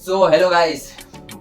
सो hello guys,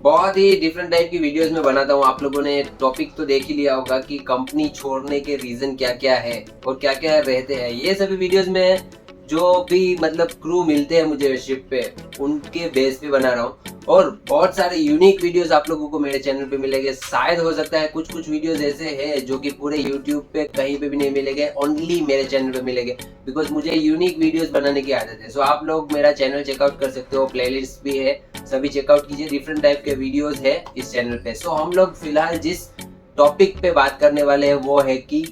बहुत ही different type की videos में बनाता हूँ। आप लोगों ने टॉपिक तो देख ही लिया होगा कि कंपनी छोड़ने के रीजन क्या क्या है और क्या क्या रहते हैं। ये सभी वीडियोस में जो भी मतलब क्रू मिलते हैं मुझे शिप पे, उनके बेस पे बना रहा हूँ। और बहुत सारे यूनिक वीडियोस आप लोगों को मेरे चैनल पे मिलेंगे। शायद हो सकता है कुछ कुछ वीडियोस ऐसे हैं जो कि पूरे यूट्यूब पे कहीं पे भी नहीं मिलेंगे, ओनली मेरे चैनल पे मिलेंगे, बिकॉज मुझे यूनिक वीडियोस बनाने की आदत है। सो आप लोग मेरा चैनल चेकआउट कर सकते हो, प्लेलिस्ट भी है, सभी चेकआउट कीजिए। डिफरेंट टाइप के वीडियोस है इस चैनल पे। सो हम लोग फिलहाल जिस टॉपिक पे बात करने वाले हैं वो है कि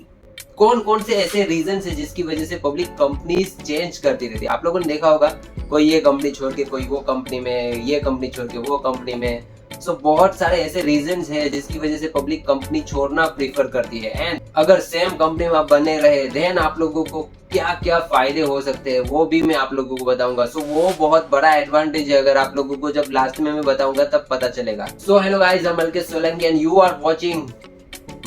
कौन कौन से ऐसे रीजन है जिसकी वजह से पब्लिक कंपनीज चेंज करती रहती है। आप लोगों ने देखा होगा, कोई ये कंपनी छोड़ के कोई वो कंपनी में, ये कंपनी छोड़ के वो कंपनी में। सो बहुत सारे ऐसे रीजंस है जिसकी वजह से पब्लिक कंपनी छोड़ना प्रीफर करती है। एंड अगर सेम कंपनी में आप बने रहे देन आप लोगों को क्या क्या फायदे हो सकते हैं वो भी मैं आप लोगों को बताऊंगा। सो वो बहुत बड़ा एडवांटेज है, अगर आप लोगों को जब लास्ट में मैं बताऊंगा तब पता चलेगा। So hello guys, I am Malkesh Solanki and you are watching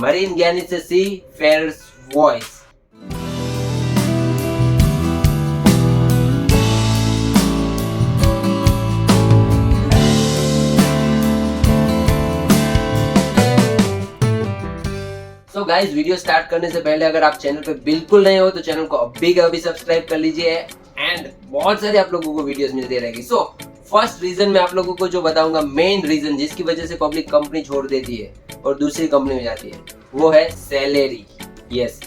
marine Gyani से seafarers voice. So guys, video start करने से पहले अगर आप चैनल पे बिल्कुल नए हो तो चैनल को अभी का अभी सब्सक्राइब कर लीजिए। एंड बहुत सारे आप लोगों को वीडियोस मिलती रहेगी। सो फर्स्ट रीजन मैं आप लोगों को जो बताऊंगा, मेन रीजन जिसकी वजह से पब्लिक कंपनी छोड़ देती है और दूसरी कंपनी में जाती है, वो है सैलरी। यस,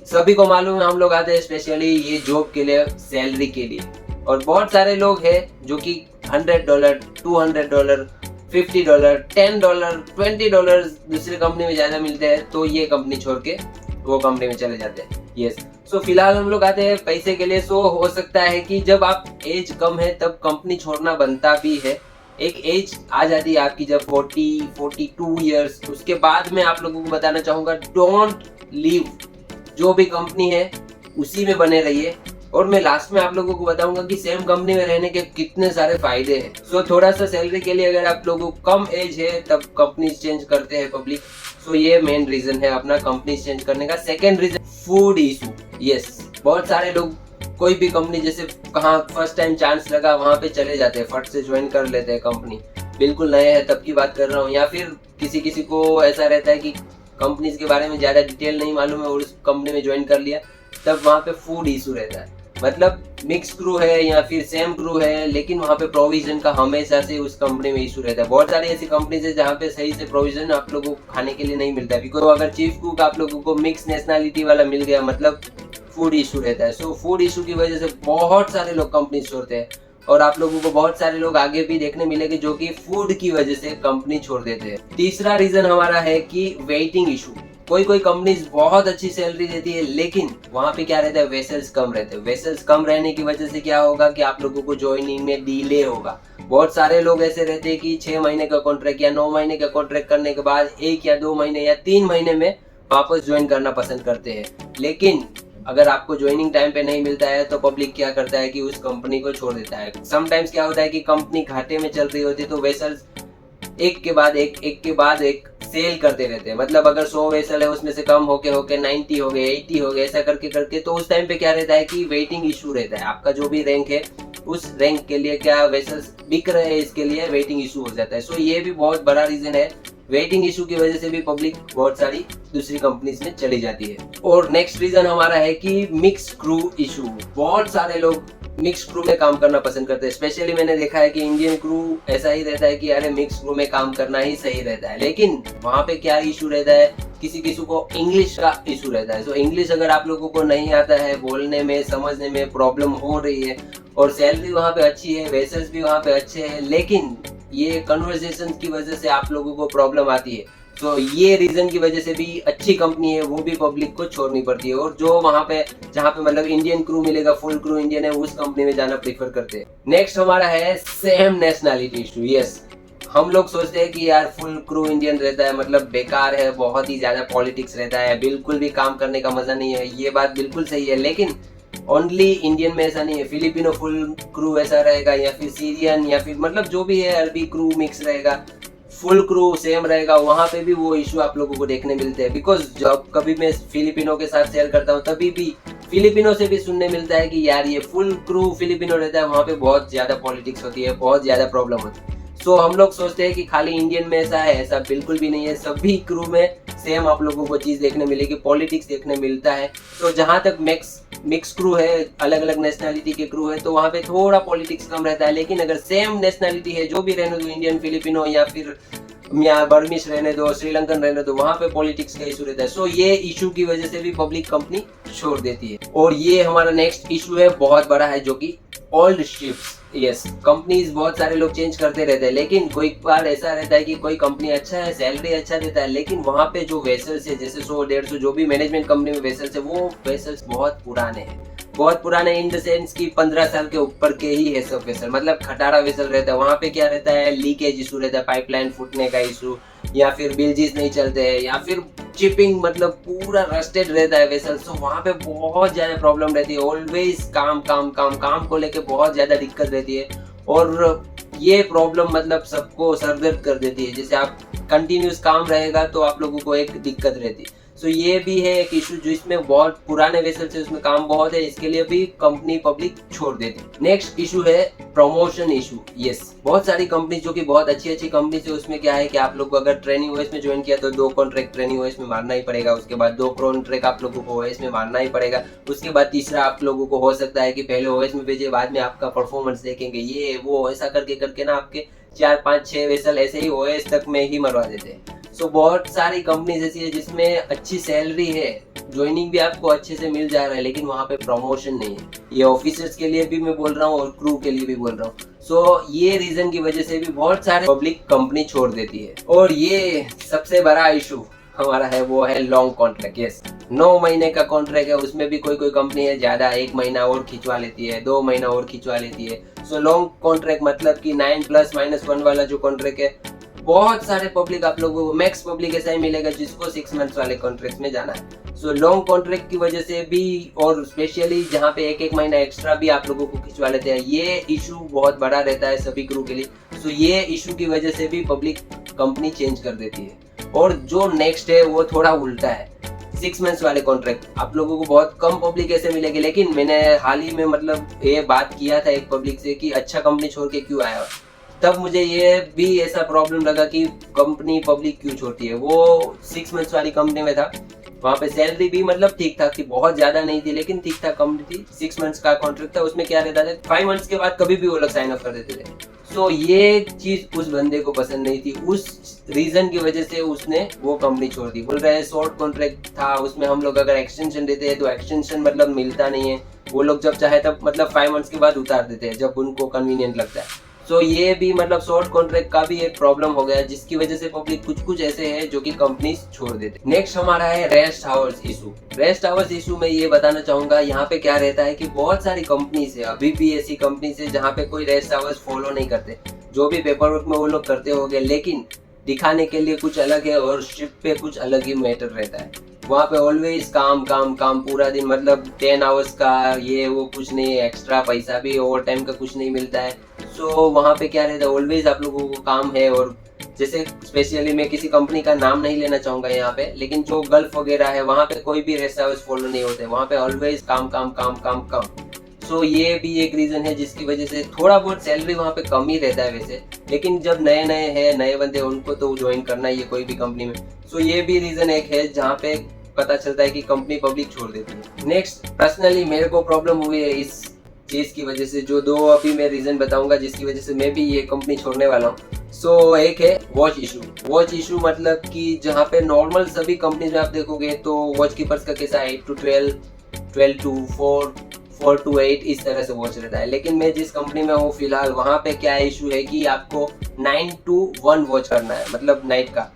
सभी को मालूम है हम लोग आते हैं स्पेशली ये जॉब के लिए, सैलरी के लिए। और बहुत सारे लोग हैं जो कि $100, $200, $50, $10, $20 दूसरी कंपनी में ज्यादा मिलते हैं, तो ये कंपनी छोड़ के वो कंपनी में चले जाते हैं। यस, सो फिलहाल हम लोग आते हैं पैसे के लिए। सो हो सकता है कि जब आप एज कम है तब कंपनी छोड़ना बनता भी है। एक एज आ जाती है आपकी जब 42 ईयर्स, उसके बाद में आप लोगों को बताना चाहूंगा, डोंट लीव। जो भी कंपनी है उसी में बने रहिए। और मैं लास्ट में आप लोगों को बताऊंगा कि सेम कंपनी में रहने के कितने सारे फायदे हैं। सो थोड़ा सा सैलरी के लिए अगर आप लोगों को कम एज है तब कंपनी चेंज करते हैं पब्लिक। सो ये मेन रीजन है अपना कंपनी चेंज करने का। Second reason, food issue. Yes, बहुत सारे लोग कोई भी कंपनी, जैसे कहाँ फर्स्ट टाइम चांस लगा वहां पे चले जाते हैं, फट से ज्वाइन कर लेते हैं कंपनी। बिल्कुल नए हैं तब की बात कर रहा हूँ। या फिर किसी किसी को ऐसा रहता है कि कंपनीज के बारे में ज्यादा डिटेल नहीं मालूम है और उस कंपनी में ज्वाइन कर लिया, तब वहाँ पे फूड इशू रहता है। मतलब मिक्स क्रू है या फिर सेम क्रू है, लेकिन वहाँ पे प्रोविजन का हमेशा से उस कंपनी में इशू रहता है। बहुत सारी ऐसी कंपनीज है जहाँ पे सही से प्रोविजन आप लोगों को खाने के लिए नहीं मिलता है। बिकॉज अगर चीफ कुक आप लोगों को मिक्स नेशनैलिटी वाला मिल गया, मतलब फूड इशू रहता है। सो फूड इशू की वजह से बहुत सारे लोग कंपनी छोड़ते हैं। और आप लोगों को बहुत सारे लोग आगे भी देखने मिलेंगे जो कि फूड की वजह से कंपनी छोड़ देते हैं। तीसरा रीजन हमारा है कि वेटिंग इशू। कोई कोई कंपनीज बहुत अच्छी सैलरी देती है, लेकिन वहां पे क्या रहता है, वेसल्स कम रहते हैं। वेसल्स कम रहने की वजह से क्या होगा कि आप लोगों को ज्वाइनिंग में डिले होगा। बहुत सारे लोग ऐसे रहते हैं कि 6 महीने का कॉन्ट्रैक्ट या 9 महीने का कॉन्ट्रैक्ट करने के बाद 1 या 2 महीने या 3 महीने में वापस ज्वाइन करना पसंद करते हैं। लेकिन अगर आपको ज्वाइनिंग टाइम पे नहीं मिलता है तो पब्लिक क्या करता है कि उस कंपनी को छोड़ देता है। समटाइम्स क्या होता है कि कंपनी घाटे में चल रही होती है तो वेसल्स एक के बाद एक सेल करते रहते हैं। मतलब अगर 100 वेसल है उसमें से कम होके 90 हो गए, 80 हो गए, ऐसा करके करके, तो उस टाइम पे क्या रहता है कि वेटिंग इशू रहता है। आपका जो भी रैंक है उस रैंक के लिए क्या वेसल्स बिक रहे हैं, इसके लिए वेटिंग इशू हो जाता है। सो ये भी बहुत बड़ा रीजन है। वेटिंग इशू की वजह से भी पब्लिक बहुत सारी दूसरी कंपनीज में चली जाती है। और नेक्स्ट रीजन हमारा है कि मिक्स क्रू इशू। बहुत सारे लोग मिक्स क्रू में काम करना पसंद करते हैं। स्पेशली मैंने देखा है कि इंडियन क्रू ऐसा ही रहता है कि अरे मिक्स क्रू में काम करना ही सही रहता है। लेकिन वहाँ पे क्या इशू रहता है, किसी किसी को इंग्लिश का इशू रहता है। सो इंग्लिश अगर आप लोगों को नहीं आता है, बोलने में समझने में प्रॉब्लम हो रही है, और सैलरी वहाँ पे अच्छी है, वेसल्स भी वहाँ पे अच्छे हैं, लेकिन ये कन्वर्सेशन की वजह से आप लोगों को प्रॉब्लम आती है। तो ये रीजन की वजह से भी अच्छी कंपनी है वो भी पब्लिक को छोड़नी पड़ती है। और जो वहाँ पे जहाँ पे मतलब इंडियन क्रू मिलेगा, फुल क्रू इंडियन है, उस कंपनी में जाना प्रीफर करते हैं। नेक्स्ट हमारा है सेम नेशनैलिटी इशू। यस, हम लोग सोचते हैं कि यार फुल क्रू इंडियन रहता है मतलब बेकार है, बहुत ही ज्यादा पॉलिटिक्स रहता है, बिल्कुल भी काम करने का मजा नहीं है। ये बात बिल्कुल सही है, लेकिन ओनली इंडियन में ऐसा नहीं है। फिलिपिनो फुल क्रू ऐसा रहेगा, या फिर सीरियन, या फिर मतलब जो भी है अरबी क्रू मिक्स रहेगा, फुल क्रू सेम रहेगा, वहां पे भी वो इशू आप लोगों को देखने मिलते हैं। बिकॉज जब कभी मैं फिलिपिनो के साथ सेल करता हूँ तभी भी फिलिपिनो से भी सुनने मिलता है कि यार ये फुल क्रू फिलिपिनो रहता है, वहां पे बहुत ज्यादा पॉलिटिक्स होती है, बहुत ज्यादा प्रॉब्लम होती है। सो हम लोग सोचते हैं कि खाली इंडियन में ऐसा है, ऐसा बिल्कुल भी नहीं है। सभी क्रू में सेम आप लोगों को चीज देखने मिलेगी, पॉलिटिक्स देखने मिलता है। तो जहां तक मिक्स क्रू है, अलग अलग नेशनैलिटी के क्रू है, तो वहां पे थोड़ा पॉलिटिक्स कम रहता है। लेकिन अगर सेम नेशनैलिटी है, जो भी रहने दो, इंडियन, फिलिपिनो या फिर या बर्मिश रहने दो, श्रीलंकन रहने दो, वहां पे पॉलिटिक्स का इशू रहता है। सो ये इशू की वजह से भी पब्लिक कंपनी छोड़ देती है। और ये हमारा नेक्स्ट इशू है, बहुत बड़ा है, जो कि ओल्ड शिप्स। यस, कंपनीज बहुत सारे लोग चेंज करते रहते हैं, लेकिन कोई बार ऐसा रहता है कि कोई कंपनी अच्छा है, सैलरी अच्छा देता है, लेकिन वहां पे जो वेसल्स है, जैसे 100-150 जो भी मैनेजमेंट कंपनी में वेसल्स है, वो वेसल्स बहुत पुराने हैं। बहुत पुराने इन द सेंस कि 15 साल के ऊपर के ही है सब वेसल, मतलब खटारा वेसल रहता है। वहां पे क्या रहता है, लीकेज इशू रहता है, पाइपलाइन फूटने का इशू, या फिर बिल्जीज नहीं चलते हैं, या फिर चिपिंग, मतलब पूरा रस्टेड रहता है वेसल। तो वहां पे बहुत ज्यादा प्रॉब्लम रहती है। ऑलवेज काम को लेके बहुत ज्यादा दिक्कत रहती है। और ये प्रॉब्लम मतलब सबको सरदर्द कर देती है। जैसे आप कंटिन्यूस काम रहेगा तो आप लोगों को एक दिक्कत रहती है। सो ये भी है एक इशू, जो इसमें बहुत पुराने वेसल से उसमें काम बहुत है, इसके लिए भी कंपनी पब्लिक छोड़ देती है। नेक्स्ट इशू है प्रमोशन इशू। यस, बहुत सारी कंपनी जो कि बहुत अच्छी कंपनी है, उसमें क्या है कि आप लोग अगर ट्रेनिंग ओएस में ज्वाइन किया तो 2 कॉन्ट्रैक्ट ट्रेनिंग ओएस में मारना ही पड़ेगा। उसके बाद 2 कॉन्ट्रैक्ट आप लोगों को ओएस में मारना ही पड़ेगा। उसके बाद तीसरा आप लोगों को हो सकता है कि पहले ओएस में भेजे, बाद में आपका परफॉर्मेंस देखेंगे, ये वो ऐसा करके ना आपके 4, 5, 6 वेसल ऐसे ही ओएस तक में ही मरवा देते हैं। सो बहुत सारी कंपनीज ऐसी है जिसमें अच्छी सैलरी है, ज्वाइनिंग भी आपको अच्छे से मिल जा रहा है, लेकिन वहाँ पे प्रमोशन नहीं है। ये ऑफिसर्स के लिए भी मैं बोल रहा हूँ और क्रू के लिए भी बोल रहा हूँ। सो ये रीजन की वजह से भी बहुत सारे पब्लिक कंपनी छोड़ देती है। और ये सबसे बड़ा इशू हमारा है, वो है लॉन्ग कॉन्ट्रैक्ट। यस, 9 महीने का कॉन्ट्रैक्ट है, उसमें भी कोई कंपनी है ज्यादा 1 महीना और खिंचवा लेती है, 2 महीना और खिंचवा लेती है। सो लॉन्ग कॉन्ट्रैक्ट मतलब कि 9+-1 वाला जो कॉन्ट्रैक्ट है, बहुत सारे पब्लिक आप लोगों को, मैक्स पब्लिक ऐसा ही मिलेगा जिसको 6 मंथ्स वाले कॉन्ट्रैक्ट में जाना है। सो लॉन्ग कॉन्ट्रैक्ट की वजह से भी, और स्पेशली जहाँ पे 1-1 महीना एक्स्ट्रा भी आप लोगों को खिंचवा लेते हैं, ये इशू बहुत बड़ा रहता है सभी क्रू के लिए। सो ये इशू की वजह से भी पब्लिक कंपनी चेंज कर देती है। और जो नेक्स्ट है वो थोड़ा उल्टा है, 6 मंथ्स वाले कॉन्ट्रैक्ट। आप लोगों को बहुत कम पब्लिक ऐसे मिलेगी, लेकिन मैंने हाल ही में मतलब ये बात किया था एक पब्लिक से कि अच्छा कंपनी छोड़ के क्यों आया। तब मुझे ये भी ऐसा प्रॉब्लम लगा कि कंपनी पब्लिक क्यों छोड़ती है। वो 6 मंथ्स वाली कंपनी में था, वहाँ पे सैलरी भी मतलब ठीक ठाक थी, बहुत ज्यादा नहीं थी, लेकिन ठीक ठाक कंपनी थी। 6 मंथ्स का कॉन्ट्रैक्ट था, उसमें क्या रहता था, 5 मंथ्स के बाद कभी भी वो लोग साइन अप कर देते थे। सो ये चीज उस बंदे को पसंद नहीं थी, उस रीजन की वजह से उसने वो कंपनी छोड़ दी। बोल रहे हैं शॉर्ट कॉन्ट्रैक्ट था, उसमें हम लोग अगर एक्सटेंशन देते हैं तो एक्सटेंशन मतलब मिलता नहीं है, वो लोग जब चाहे तब मतलब 5 मंथ्स के बाद उतार देते हैं जब उनको कन्वीनियंट लगता है। सो ये भी मतलब शॉर्ट कॉन्ट्रैक्ट का भी एक प्रॉब्लम हो गया, जिसकी वजह से पब्लिक कुछ ऐसे हैं जो कि कंपनीज छोड़ देते। नेक्स्ट हमारा है rest hours issue. Rest hours issue में ये बताना चाहूंगा, यहाँ पे क्या रहता है कि बहुत सारी कंपनीज है, अभी भी ऐसी कंपनीज है जहाँ पे कोई रेस्ट आवर्स फॉलो नहीं करते। जो भी पेपर वर्क में वो लोग करते होंगे, लेकिन दिखाने के लिए कुछ अलग है और शिप पे कुछ अलग ही मैटर रहता है। वहाँ पे ऑलवेज काम पूरा दिन, मतलब 10 आवर्स का ये वो, कुछ नहीं, एक्स्ट्रा पैसा भी ओवर टाइम का कुछ नहीं मिलता है। सो वहाँ पे क्या रहता है, ऑलवेज आप लोगों को काम है। और जैसे स्पेशली मैं किसी कंपनी का नाम नहीं लेना चाहूंगा यहाँ पे, लेकिन जो गल्फ वगैरह है वहाँ पे कोई भी रेस्ट आवर्स फॉलो नहीं होते, वहाँ पे ऑलवेज काम। सो ये भी एक रीजन है जिसकी वजह से थोड़ा बहुत सैलरी वहाँ पे कम ही रहता है वैसे, लेकिन जब नए बंदे उनको तो ज्वाइन करना ही है कोई भी कंपनी में। सो ये भी रीजन एक है जहाँ पे पता चलता है कि कंपनी पब्लिक छोड़ देती है। नेक्स्ट, पर्सनली मेरे को प्रॉब्लम हुई है इस चीज की वजह से, जो 2 अभी मैं रीजन बताऊंगा जिसकी वजह से मैं भी ये कंपनी छोड़ने वाला हूँ। सो एक है वॉच इशू मतलब कि जहाँ पे नॉर्मल सभी कंपनी में आप देखोगे तो वॉच कीपर्स का कैसा 8 to 12, 12 to 4, 4 to 8 इस तरह से वॉच रहता है। लेकिन मैं जिस कंपनी में हूँ फिलहाल, वहाँ पे क्या इशू है कि आपको 9 to 1 वॉच करना है, मतलब नाइट का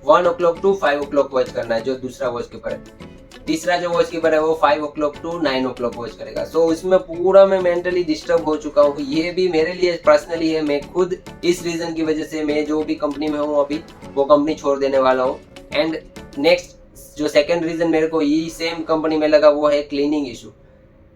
1 o'clock to 5 o'clock वॉच करना है, जो दूसरा वॉच कीपर है। तीसरा जो वॉच कीपर है वो 5 o'clock to 9 o'clock वॉच करेगा। सो इसमें पूरा मैं मेंटली डिस्टर्ब हो चुका हूँ। ये भी मेरे लिए पर्सनली है, मैं खुद इस रीजन की वजह से मैं जो भी कंपनी में हूँ अभी, वो कंपनी छोड़ देने वाला हूँ। एंड नेक्स्ट जो सेकंड रीजन मेरे को ये सेम कंपनी में लगा, वो है क्लीनिंग इशू।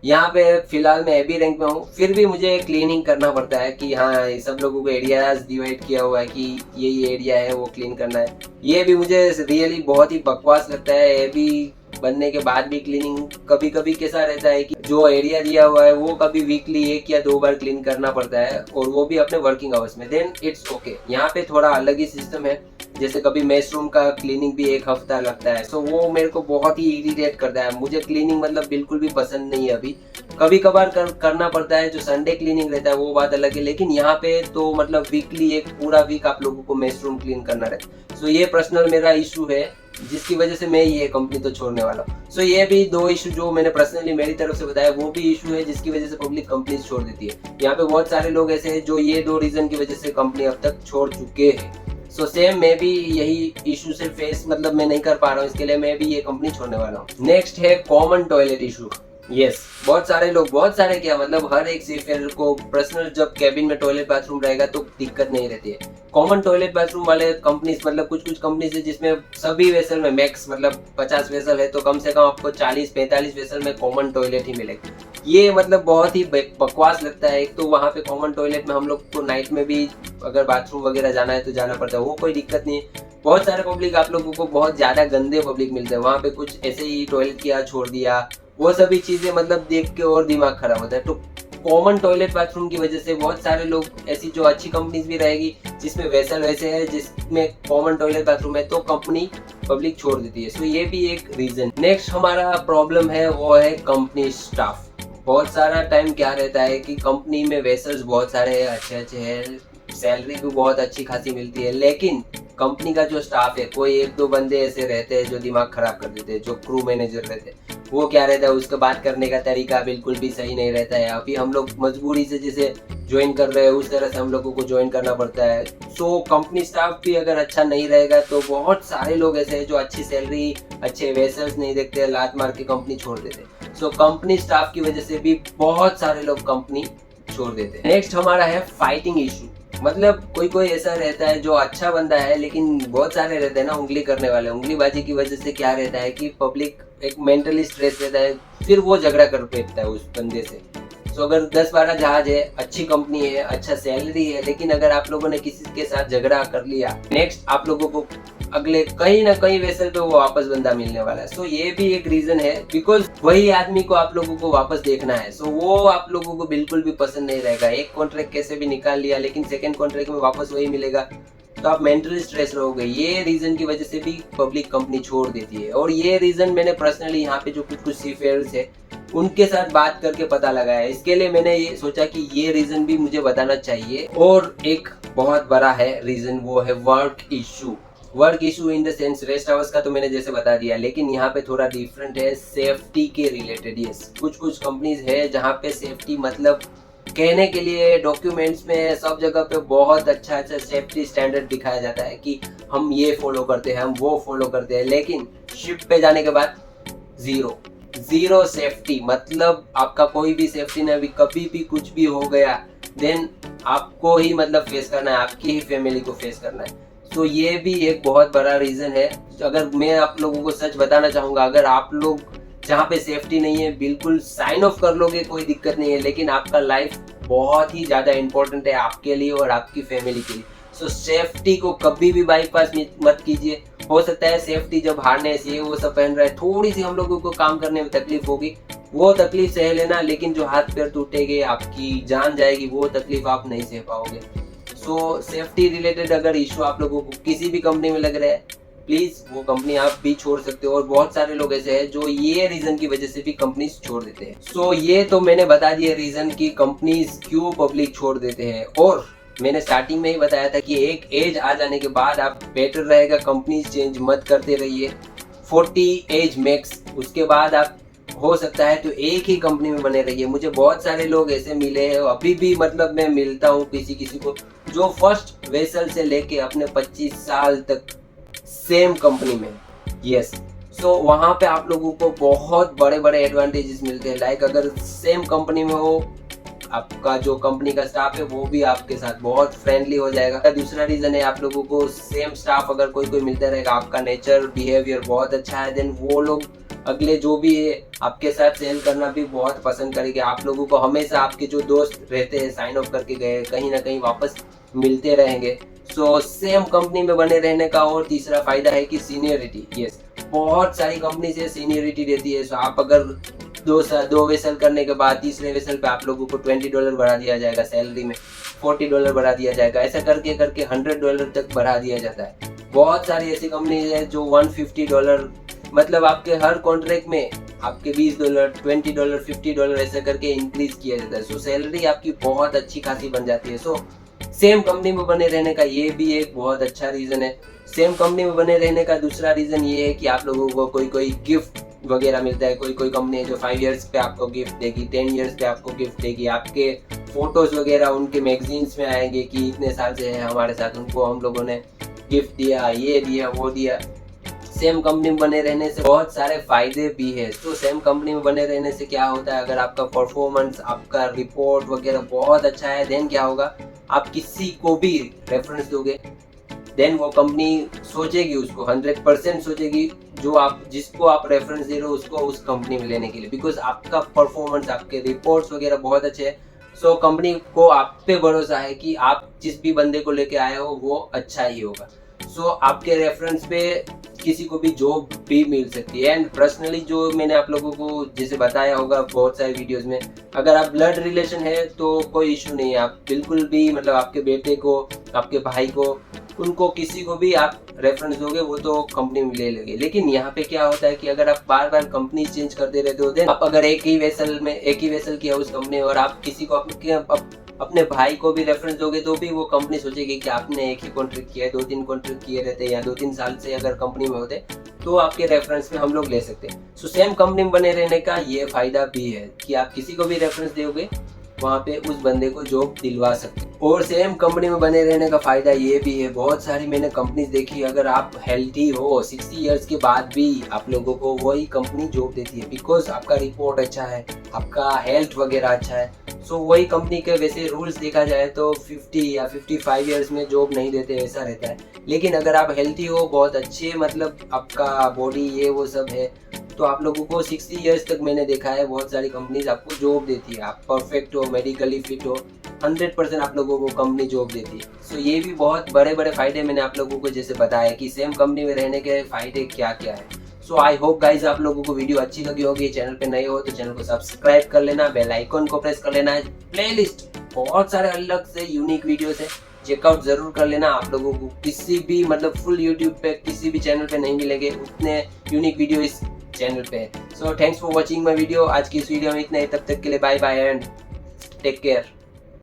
यहाँ पे फिलहाल मैं एबी रैंक में हूँ, फिर भी मुझे क्लीनिंग करना पड़ता है कि हाँ, सब लोगों को एरियाज डिवाइड किया हुआ है कि ये एरिया है वो क्लीन करना है। ये भी मुझे रियली बहुत ही बकवास लगता है। एबी बनने के बाद भी क्लीनिंग कभी कभी कैसा रहता है कि जो एरिया दिया हुआ है वो कभी वीकली 1 या 2 बार क्लीन करना पड़ता है, और वो भी अपने वर्किंग आवर्स में, देन इट्स ओके। यहाँ पे थोड़ा अलग ही सिस्टम है, जैसे कभी मेस रूम का क्लीनिंग भी 1 हफ्ता लगता है, तो वो मेरे को बहुत ही इरिटेट करता है। मुझे क्लीनिंग मतलब बिल्कुल भी पसंद नहीं है। अभी कभी कभार करना पड़ता है, जो संडे क्लीनिंग रहता है वो बात अलग है, लेकिन यहाँ पे तो मतलब वीकली 1 पूरा वीक आप लोगों को मेस रूम क्लीन करना रहता है। सो ये पर्सनल मेरा इशू है, जिसकी वजह से मैं ये कंपनी तो छोड़ने वाला हूँ। सो ये भी 2 इशू जो मैंने पर्सनली मेरी तरफ से बताया, वो भी इशू है जिसकी वजह से पब्लिक कंपनीज छोड़ देती है। यहाँ पे बहुत सारे लोग ऐसे हैं जो ये 2 रीजन की वजह से कंपनी अब तक छोड़ चुके हैं। सो सेम मैं भी यही इशू से फेस मतलब मैं नहीं कर पा रहा हूँ, इसके लिए मैं भी ये कंपनी छोड़ने वाला हूँ। नेक्स्ट है कॉमन टॉयलेट इशू। यस, बहुत सारे क्या मतलब हर एक सीफेयर को पर्सनल जब कैबिन में टॉयलेट बाथरूम रहेगा तो दिक्कत नहीं रहती है। कॉमन टॉयलेट बाथरूम वाले कंपनीज मतलब कुछ कंपनीज है जिसमें सभी वेसल में मैक्स मतलब 50 वेसल है तो कम से कम आपको 40-45 वेसल में कॉमन टॉयलेट ही मिलेगा। ये मतलब बहुत ही बकवास लगता है। एक तो वहाँ पे कॉमन टॉयलेट में हम लोग को नाइट में भी अगर बाथरूम वगैरह जाना है तो जाना पड़ता है, वो कोई दिक्कत नहीं है। बहुत सारे पब्लिक आप लोगों को बहुत ज्यादा गंदे पब्लिक मिलते हैं, वहाँ पे कुछ ऐसे ही टॉयलेट किया छोड़ दिया, वो सभी चीजें मतलब देख के और दिमाग खराब होता है। तो कॉमन टॉयलेट बाथरूम की वजह से बहुत सारे लोग ऐसी जो अच्छी कंपनीज भी रहेगी जिसमें वेसल वैसे है जिसमें कॉमन टॉयलेट बाथरूम है तो कंपनी पब्लिक छोड़ देती है। सो ये भी एक रीजन। नेक्स्ट हमारा प्रॉब्लम है वो है कंपनी स्टाफ। बहुत सारा टाइम क्या रहता है कि कंपनी में वेसल्स बहुत सारे अच्छे हैं, सैलरी भी बहुत अच्छी खासी मिलती है, लेकिन कंपनी का जो स्टाफ है कोई 1-2 बंदे ऐसे रहते हैं जो दिमाग खराब कर देते हैं। जो क्रू मैनेजर रहते हैं वो क्या रहता है, उसका बात करने का तरीका बिल्कुल भी सही नहीं रहता है। अभी हम लोग मजबूरी से जैसे ज्वाइन कर रहे हैं उस तरह से हम लोगों को ज्वाइन करना पड़ता है। सो कंपनी स्टाफ भी अगर अच्छा नहीं रहेगा तो बहुत सारे लोग ऐसे हैं जो अच्छी सैलरी अच्छे वेसल्स नहीं देखते, लात मार के कंपनी छोड़ देते। सो कंपनी स्टाफ की वजह से भी बहुत सारे लोग कंपनी छोड़ देते हैं। नेक्स्ट हमारा है फाइटिंग इशू। मतलब कोई ऐसा रहता है जो अच्छा बंदा है, लेकिन बहुत सारे रहते हैं ना उंगली करने वाले। उंगलीबाजी की वजह से क्या रहता है कि पब्लिक एक मेंटली स्ट्रेस रहता है, फिर वो झगड़ा कर बैठता है उस बंदे से। सो अगर 10-12 जहाज है, अच्छी कंपनी है, अच्छा सैलरी है, लेकिन अगर आप लोगों ने किसी के साथ झगड़ा कर लिया, नेक्स्ट आप लोगों को अगले कहीं ना कहीं वेसल पे वो वापस बंदा मिलने वाला है। सो ये भी एक रीजन है, बिकॉज वही आदमी को आप लोगों को वापस देखना है। सो वो आप लोगों को बिल्कुल भी पसंद नहीं रहेगा। एक कॉन्ट्रैक्ट कैसे भी निकाल लिया, लेकिन सेकंड कॉन्ट्रैक्ट में वापस वही मिलेगा तो आप मेंटली स्ट्रेस रहोगे। ये रीजन की वजह से भी पब्लिक कंपनी छोड़ देती है। और ये रीजन मैंने पर्सनली यहाँ पे जो कुछ सीफेयर्स है उनके साथ बात करके पता लगाया है। इसके लिए मैंने ये सोचा कि ये रीजन भी मुझे बताना चाहिए। और एक बहुत बड़ा है रीजन, वो है work issue. Work issue in the sense rest hours का तो मैंने जैसे बता दिया, लेकिन यहाँ पे थोड़ा डिफरेंट है सेफ्टी के रिलेटेड। यस, कुछ कंपनीज है जहाँ पे सेफ्टी मतलब कहने के लिए डॉक्यूमेंट्स में सब जगह पे बहुत अच्छा सेफ्टी स्टैंडर्ड दिखाया जाता है कि हम ये फॉलो करते हैं, हम वो फॉलो करते हैं, लेकिन शिप पे जाने के बाद जीरो सेफ्टी। मतलब आपका कोई भी सेफ्टी ना, कभी भी कुछ भी हो गया देन आपको ही मतलब फेस करना है, आपकी ही फैमिली को फेस करना है। तो ये भी एक बहुत बड़ा रीजन है। अगर मैं आप लोगों को सच बताना चाहूंगा, अगर आप लोग जहाँ पे सेफ्टी नहीं है बिल्कुल साइन ऑफ कर लोगे, कोई दिक्कत नहीं है, लेकिन आपका लाइफ बहुत ही ज्यादा इंपॉर्टेंट है आपके लिए और आपकी फैमिली के लिए। सो सेफ्टी को कभी भी बाईपास मत कीजिए। हो सकता है सेफ्टी जब हार्नेस ये वो सब पहन रहा है, थोड़ी सी हम लोगों को काम करने में तकलीफ होगी, वो तकलीफ सह लेना, लेकिन जो हाथ पैर टूटेंगे, आपकी जान जाएगी, वो तकलीफ आप नहीं सह पाओगे। सो सेफ्टी रिलेटेड अगर इशू आप लोगों को किसी भी कंपनी में लग रहा है, प्लीज वो कंपनी आप भी छोड़ सकते हो। और बहुत सारे लोग ऐसे हैं जो ये रीजन की वजह से भी कंपनीज छोड़ देते हैं। सो ये तो मैंने बता दिया रीजन कि कंपनीज क्यों पब्लिक छोड़ देते हैं। और मैंने स्टार्टिंग में ही बताया था कि एक एज आ जाने के बाद आप बेटर रहेगा कंपनीज चेंज मत करते रहिए। 40 एज मैक्स, उसके बाद आप हो सकता है तो एक ही कंपनी में बने रहिए। मुझे बहुत सारे लोग ऐसे मिले हैं, अभी भी मतलब मैं मिलता हूँ किसी को जो फर्स्ट वेसल से लेके अपने 25 साल तक सेम कंपनी में। यस, सो वहाँ पे आप लोगों को बहुत बड़े बड़े एडवांटेजेस मिलते हैं। लाइक अगर सेम कंपनी में हो, आपका जो कंपनी का स्टाफ है वो भी आपके साथ बहुत फ्रेंडली हो जाएगा। दूसरा रीजन है आप लोगों को सेम स्टाफ अगर कोई मिलता रहेगा, आपका नेचर बिहेवियर बहुत अच्छा है, देन वो लोग अगले जो भी है आपके साथ सेल करना भी बहुत पसंद करेंगे। आप लोगों को हमेशा आपके जो दोस्त रहते हैं साइन ऑफ करके गए कहीं ना कहीं वापस मिलते रहेंगे। सो सेम कंपनी में बने रहने का और तीसरा फायदा है कि सीनियरिटी। यस, बहुत सारी कंपनी से सीनियरिटी देती है। सो आप अगर दो वेसल करने के बाद तीसरे वेसल पे आप लोगों को $20 बढ़ा दिया जाएगा, सैलरी में $40 बढ़ा दिया जाएगा, ऐसा करके करके $100 तक बढ़ा दिया जाता है। बहुत सारी ऐसी कंपनी है जो $150 मतलब आपके हर कॉन्ट्रैक्ट में आपके $20, $20, $50 ऐसा करके इंक्रीज किया जाता है। सो सैलरी आपकी बहुत अच्छी खासी बन जाती है। सो सेम कंपनी में बने रहने का ये भी एक बहुत अच्छा रीज़न है। सेम कंपनी में बने रहने का दूसरा रीज़न ये है कि आप लोगों को कोई गिफ्ट वगैरह मिलता है। कोई कंपनी है जो 5 इयर्स पे आपको गिफ्ट देगी, 10 इयर्स पे आपको गिफ्ट देगी, आपके फोटोज़ वगैरह उनके मैगजीन्स में आएंगे कि इतने साल से है हमारे साथ, उनको हम लोगों ने गिफ्ट दिया, ये दिया, वो दिया। सेम कंपनी में बने रहने से बहुत सारे फायदे भी है। तो सेम कंपनी में बने रहने से क्या होता है, अगर आपका परफॉर्मेंस, आपका रिपोर्ट वगैरह बहुत अच्छा है, देन क्या होगा, आप किसी को भी रेफरेंस दोगे, देन वो कंपनी सोचेगी, उसको 100% सोचेगी जिसको आप रेफरेंस दे रहे हो उसको उस कंपनी में लेने के लिए, बिकॉज आपका परफॉर्मेंस, आपके रिपोर्ट्स वगैरह बहुत अच्छे हैं। सो कंपनी को आप पे भरोसा है कि आप जिस भी बंदे को लेके आए हो वो अच्छा ही होगा। सो आपके रेफरेंस पे किसी को भी जॉब भी मिल सकती है। एंड पर्सनली जो मैंने आप लोगों को जैसे बताया होगा बहुत सारे वीडियोस में, अगर आप ब्लड रिलेशन है तो कोई इशू नहीं है, आप बिल्कुल भी मतलब आपके बेटे को, आपके भाई को, उनको किसी को भी आप रेफरेंस दोगे वो तो कंपनी में ले लेंगे। लेकिन यहाँ पे क्या होता है कि अगर आप बार बार कंपनी चेंज करते रहते हो, आप अगर एक ही वेसल किया उस कंपनी और आप किसी को अपने भाई को भी रेफरेंस दोगे तो भी वो कंपनी सोचेगी कि आपने एक ही कॉन्ट्रैक्ट किया है, 2-3 कॉन्ट्रैक्ट किए रहते या 2-3 साल से अगर कंपनी में होते तो आपके रेफरेंस में हम लोग ले सकते हैं। सो सेम कंपनी में बने रहने का ये फायदा भी है कि आप किसी को भी रेफरेंस दोगे वहाँ पे उस बंदे को जॉब दिलवा सकते हैं। और सेम कंपनी में बने रहने का फायदा ये भी है, बहुत सारी मैंने कंपनीज देखी, अगर आप हेल्थी हो 60 इयर्स के बाद भी आप लोगों को वही कंपनी जॉब देती है, बिकॉज आपका रिपोर्ट अच्छा है, आपका हेल्थ वगैरह अच्छा है। सो वही कंपनी के वैसे रूल्स देखा जाए तो 50 या 55 इयर्स में जॉब नहीं देते, ऐसा रहता है। लेकिन अगर आप हेल्थी हो, बहुत अच्छे मतलब आपका बॉडी ये वो सब है, तो आप लोगों को 60 इयर्स तक मैंने देखा है बहुत सारी कंपनीज आपको जॉब देती है। आप परफेक्ट हो, मेडिकली फिट हो, 100% आप लोगों को कंपनी जॉब देती है। सो ये भी बहुत बड़े बड़े फायदे मैंने आप लोगों को जैसे बताया कि सेम कंपनी में रहने के फायदे क्या क्या है। सो आई होप गाइज आप लोगों को वीडियो अच्छी लगी होगी। चैनल पे नए हो तो चैनल को सब्सक्राइब कर लेना, बेल आइकन को प्रेस कर लेना। प्लेलिस्ट बहुत सारे अलग से यूनिक वीडियोस है, चेकआउट जरूर कर लेना। आप लोगों को किसी भी मतलब फुल यूट्यूब पे किसी भी चैनल पे नहीं मिलेंगे उतने यूनिक वीडियो इस चैनल पे है। So thanks for watching my video. आज की इस वीडियो में इतना ही, तब तक के लिए bye bye and take care.